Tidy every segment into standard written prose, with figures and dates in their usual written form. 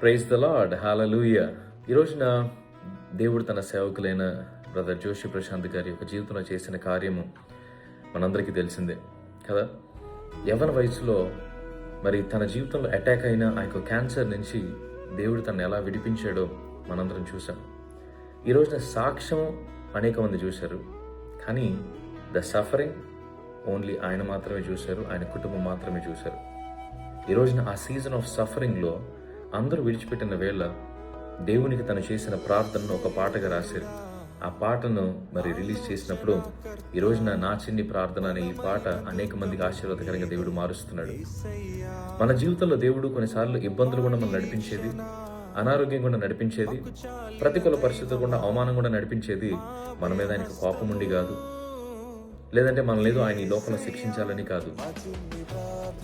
Praise the lord, హల్లెలూయా. ఈ రోజున దేవుడు తన సేవకులైన బ్రదర్ జోషి ప్రశాంత్ గారి యొక్క జీవితంలో చేసిన కార్యము మనందరికీ తెలిసిందే కదా. యవ్వన వయసులో మరి తన జీవితంలో అటాక్ అయిన ఆ యొక్క క్యాన్సర్ నుంచి దేవుడు తనను ఎలా విడిపించాడో మనందరం చూసాం. ఈ రోజున సాక్ష్యం అనేక మంది చూశారు, కానీ ద సఫరింగ్ ఓన్లీ ఆయన మాత్రమే చూశారు, ఆయన కుటుంబం మాత్రమే చూశారు. ఈ రోజున ఆ సీజన్ ఆఫ్ సఫరింగ్లో అందరూ విడిచిపెట్టిన వేళ దేవునికి తను చేసిన ప్రార్థనను ఒక పాటగా రాశారు. ఆ పాటను మరి రిలీజ్ చేసినప్పుడు ఈ రోజున నా చిన్ని ప్రార్థన అనే ఈ పాట అనేక మందికి ఆశీర్వాదకరంగా దేవుడు మారుస్తున్నాడు. మన జీవితంలో దేవుడు కొన్నిసార్లు ఇబ్బందులు కూడా మనం నడిపించేది, అనారోగ్యం కూడా నడిపించేది, ప్రతికూల పరిస్థితులు కూడా అవమానం కూడా నడిపించేది మన మీద ఆయనకు కోపం ఉండి కాదు, లేదంటే మనల్ని ఏదో ఆయన ఈ లోపల శిక్షించాలని కాదు.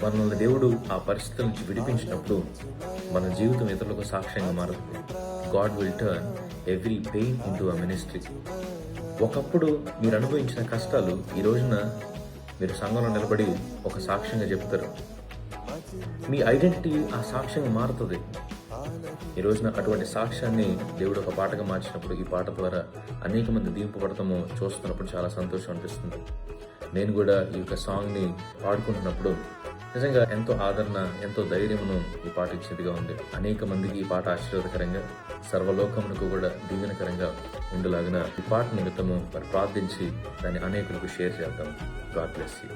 మనల్ని దేవుడు ఆ పరిస్థితుల నుంచి విడిపించినప్పుడు మన జీవితం ఇతరులకు సాక్ష్యంగా మారుతుంది. God will turn every pain into a ministry. ఒకప్పుడు మీరు అనుభవించిన కష్టాలు ఈ రోజున మీరు సంఘంలో నిలబడి ఒక సాక్ష్యంగా చెప్తారు. మీ ఐడెంటిటీ ఆ సాక్ష్యంగా మారుతుంది. ఈ రోజున అటువంటి సాక్ష్యాన్ని దేవుడు ఒక పాటగా మార్చినప్పుడు ఈ పాట ద్వారా అనేక మంది దీంపబడతాము చూస్తున్నప్పుడు చాలా సంతోషం అనిపిస్తుంది. నేను కూడా ఈ యొక్క సాంగ్ని పాడుకుంటున్నప్పుడు నిజంగా ఎంతో ఆదరణ, ఎంతో ధైర్యమును ఈ పాట ఇచ్చేదిగా ఉంది. అనేక మందికి ఈ పాట ఆశీర్వాదకరంగా, సర్వలోకమునకు కూడా దీవెనకరంగా ఉండేలాగిన ఈ పాట నిమిత్తము మరి ప్రార్థించి దాన్ని అనేకులకు షేర్ చేద్దాం. God bless you.